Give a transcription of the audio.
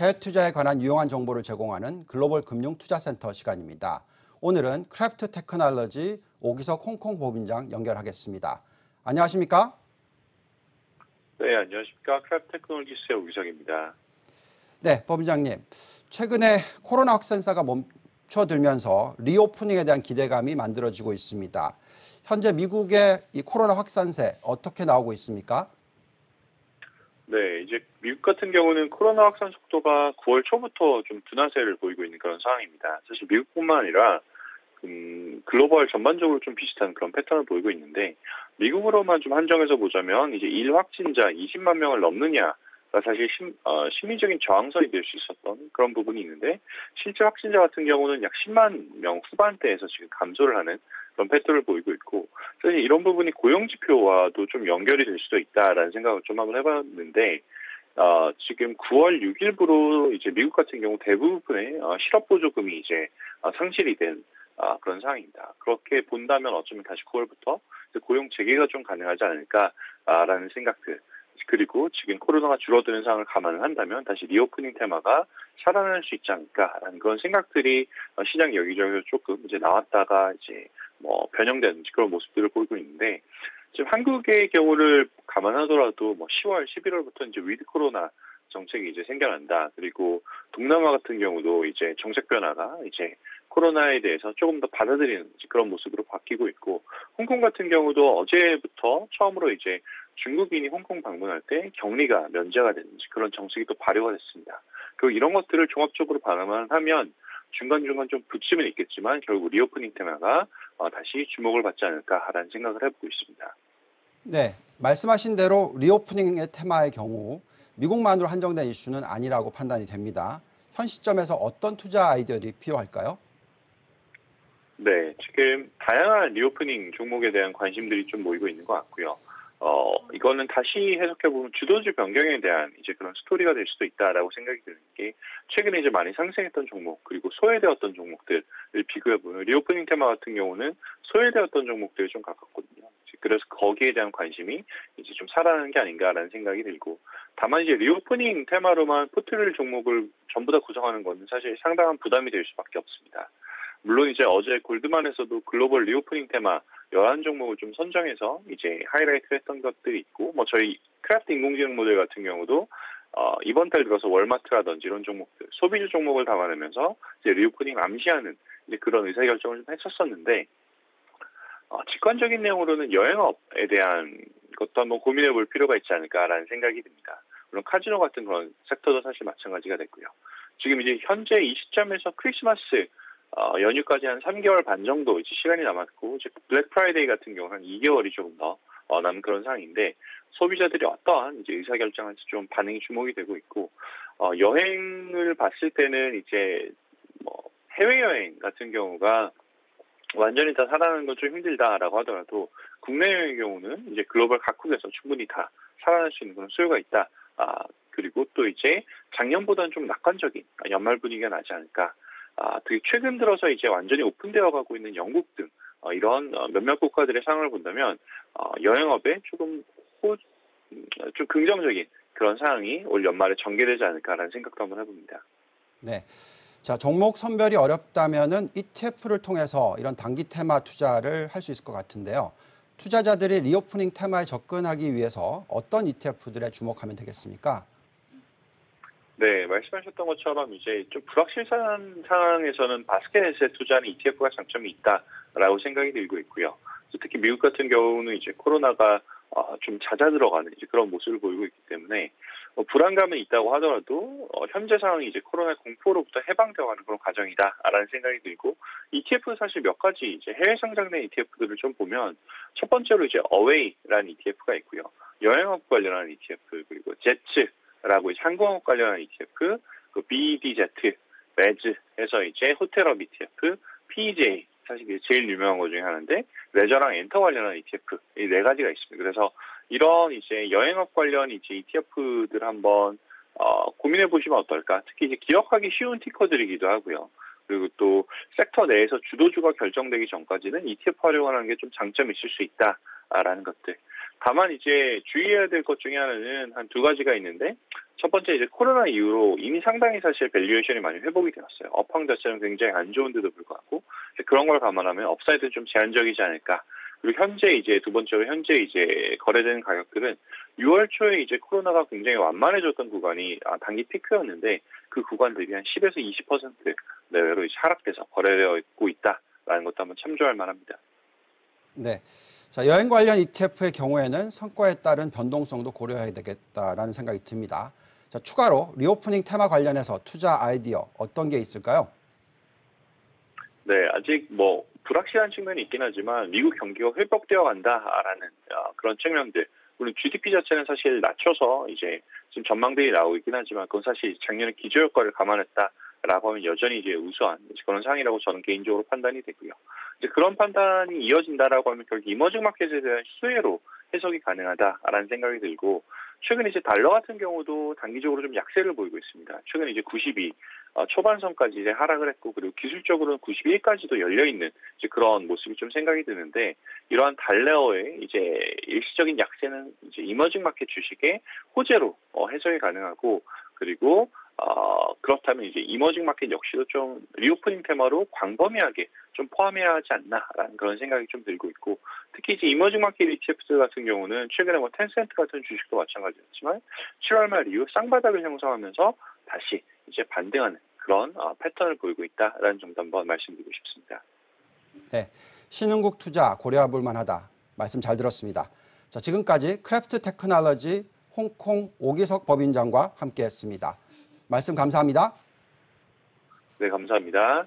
해외 투자에 관한 유용한 정보를 제공하는 글로벌 금융 투자센터 시간입니다. 오늘은 크래프트 테크놀로지 오기석 홍콩 법인장 연결하겠습니다. 안녕하십니까? 네, 안녕하십니까. 크래프트 테크놀로지스의 오기석입니다. 네, 법인장님. 최근에 코로나 확산세가 멈춰들면서 리오프닝에 대한 기대감이 만들어지고 있습니다. 현재 미국의 이 코로나 확산세 어떻게 나오고 있습니까? 네, 이제 미국 같은 경우는 코로나 확산 속도가 9월 초부터 좀 둔화세를 보이고 있는 그런 상황입니다. 사실 미국뿐만 아니라 글로벌 전반적으로 좀 비슷한 그런 패턴을 보이고 있는데, 미국으로만 좀 한정해서 보자면 이제 일 확진자 20만 명을 넘느냐가 사실 심리적인 저항선이 될 수 있었던 그런 부분이 있는데, 실제 확진자 같은 경우는 약 10만 명 후반대에서 지금 감소를 하는 그런 패턴을 보이고 있고, 사실 이런 부분이 고용지표와도 좀 연결이 될 수도 있다라는 생각을 좀 한번 해봤는데, 지금 9월 6일부로 이제 미국 같은 경우 대부분의 실업보조금이 이제 상실이 된 그런 상황입니다. 그렇게 본다면 어쩌면 다시 9월부터 고용 재개가 좀 가능하지 않을까라는 생각들, 그리고 지금 코로나가 줄어드는 상황을 감안을 한다면 다시 리오프닝 테마가 살아날 수 있지 않을까라는 그런 생각들이 시장 여기저기서 조금 이제 나왔다가 이제 변형되는 그런 모습들을 보이고 있는데, 지금 한국의 경우를 감안하더라도 10월, 11월부터 이제 위드 코로나 정책이 이제 생겨난다. 그리고 동남아 같은 경우도 이제 정책 변화가 이제 코로나에 대해서 조금 더 받아들이는 그런 모습으로 바뀌고 있고, 홍콩 같은 경우도 어제부터 처음으로 이제 중국인이 홍콩 방문할 때 격리가 면제가 되는 그런 정책이 또 발효가 됐습니다. 그리고 이런 것들을 종합적으로 반영하면 중간중간 좀 부침은 있겠지만 결국 리오프닝 테마가 다시 주목을 받지 않을까라는 생각을 해보고 있습니다. 네, 말씀하신 대로 리오프닝의 테마의 경우 미국만으로 한정된 이슈는 아니라고 판단이 됩니다. 현 시점에서 어떤 투자 아이디어들이 필요할까요? 네, 지금 다양한 리오프닝 종목에 대한 관심들이 좀 모이고 있는 것 같고요. 이거는 다시 해석해보면 주도주 변경에 대한 이제 그런 스토리가 될 수도 있다라고 생각이 드는 게, 최근에 이제 많이 상승했던 종목, 그리고 소외되었던 종목들을 비교해보면 리오프닝 테마 같은 경우는 소외되었던 종목들이 좀 가깝거든요. 그래서 거기에 대한 관심이 이제 좀 살아나는 게 아닌가라는 생각이 들고, 다만 이제 리오프닝 테마로만 포트를 종목을 전부 다 구성하는 것은 사실 상당한 부담이 될 수밖에 없습니다. 물론 이제 어제 골드만에서도 글로벌 리오프닝 테마 11종목을 좀 선정해서 이제 하이라이트를 했던 것들이 있고, 저희 크래프트 인공지능 모델 같은 경우도 이번 달 들어서 월마트라든지 이런 종목들, 소비주 종목을 담아내면서 이제 리오프닝 암시하는 이제 그런 의사결정을 좀 했었었는데, 직관적인 내용으로는 여행업에 대한 것도 한번 고민해 볼 필요가 있지 않을까라는 생각이 듭니다. 물론 카지노 같은 그런 섹터도 사실 마찬가지가 됐고요. 지금 이제 현재 이 시점에서 크리스마스 연휴까지 한 3개월 반 정도 이제 시간이 남았고, 이제 블랙 프라이데이 같은 경우는 한 2개월이 조금 더 남은 그런 상황인데, 소비자들이 어떠한 이제 의사결정할지 좀 반응이 주목이 되고 있고, 여행을 봤을 때는 이제 해외여행 같은 경우가 완전히 다 살아나는 건 좀 힘들다라고 하더라도, 국내 여행의 경우는 이제 글로벌 각국에서 충분히 다 살아날 수 있는 그런 수요가 있다. 그리고 또 이제 작년보다는 좀 낙관적인 연말 분위기가 나지 않을까. 특히 최근 들어서 이제 완전히 오픈되어 가고 있는 영국 등 이런 몇몇 국가들의 상황을 본다면 여행업에 좀 긍정적인 그런 상황이 올 연말에 전개되지 않을까라는 생각도 한번 해봅니다. 네. 자, 종목 선별이 어렵다면은 ETF를 통해서 이런 단기 테마 투자를 할 수 있을 것 같은데요. 투자자들이 리오프닝 테마에 접근하기 위해서 어떤 ETF들에 주목하면 되겠습니까? 네, 말씀하셨던 것처럼 이제 좀 불확실한 상황에서는 바스켓에 투자하는 ETF가 장점이 있다라고 생각이 들고 있고요. 특히 미국 같은 경우는 이제 코로나가 좀 잦아들어가는 이제 그런 모습을 보이고 있기 때문에 불안감은 있다고 하더라도 현재 상황이 이제 코로나 공포로부터 해방되어가는 그런 과정이다라는 생각이 들고, ETF 사실 몇 가지 이제 해외 상장된 ETF들을 좀 보면, 첫 번째로 이제 어웨이라는 ETF가 있고요. 여행업 관련한 ETF, 그리고 제츠라고 이제 항공업 관련한 ETF, 그 BDZ, 매즈해서 이제 호텔업 ETF, PJ 사실 제일 유명한 것 중에 하나인데, 레저랑 엔터 관련한 ETF 이 네 가지가 있습니다. 그래서 이런 이제 여행업 관련 이제 ETF들 한번 고민해 보시면 어떨까. 특히 이제 기억하기 쉬운 티커들이기도 하고요. 그리고 또 섹터 내에서 주도주가 결정되기 전까지는 ETF 활용하는 게 좀 장점이 있을 수 있다라는 것들. 다만 이제 주의해야 될 것 중에 하나는 한 두 가지가 있는데, 첫 번째 이제 코로나 이후로 이미 상당히 사실 밸류에이션이 많이 회복이 되었어요. 업황 자체는 굉장히 안 좋은데도 불구하고 그런 걸 감안하면 업사이드는 좀 제한적이지 않을까. 그리고 현재 이제 두 번째로 현재 이제 거래되는 가격들은 6월 초에 이제 코로나가 굉장히 완만해졌던 구간이 단기 피크였는데 그 구간 대비 한 10에서 20% 내외로 이제 하락돼서 거래되고 있다라는 것도 한번 참조할 만합니다. 네. 자, 여행 관련 ETF의 경우에는 성과에 따른 변동성도 고려해야 되겠다라는 생각이 듭니다. 자, 추가로 리오프닝 테마 관련해서 투자 아이디어 어떤 게 있을까요? 네, 아직 뭐 불확실한 측면이 있긴 하지만 미국 경기가 회복되어 간다라는 그런 측면들. 물론 GDP 자체는 사실 낮춰서 이제 지금 전망들이 나오고 있긴 하지만 그건 사실 작년에 기저효과를 감안했다라고 하면 여전히 이제 우수한 그런 상황이라고 저는 개인적으로 판단이 되고요. 이제 그런 판단이 이어진다라고 하면 결국 이머징 마켓에 대한 수혜로 해석이 가능하다라는 생각이 들고, 최근 이제 달러 같은 경우도 단기적으로 좀 약세를 보이고 있습니다. 최근 이제 92 초반선까지 이제 하락을 했고, 그리고 기술적으로는 91까지도 열려 있는 이제 그런 모습이 좀 생각이 드는데, 이러한 달러의 이제 일시적인 약세는 이제 이머징 마켓 주식의 호재로 해석이 가능하고, 그리고 그렇다면 이제 이머징 마켓 역시도 좀 리오프닝 테마로 광범위하게 좀 포함해야 하지 않나라는 그런 생각이 좀 들고 있고, 특히 이제 이머징 마켓 ETF 같은 경우는 최근에 뭐 텐센트 같은 주식도 마찬가지였지만 7월 말 이후 쌍바닥을 형성하면서 다시 이제 반등하는 그런 패턴을 보이고 있다라는 점도 한번 말씀드리고 싶습니다. 네, 신흥국 투자 고려해 볼 만하다. 말씀 잘 들었습니다. 자, 지금까지 크래프트 테크놀로지 홍콩 오기석 법인장과 함께했습니다. 말씀 감사합니다. 네, 감사합니다.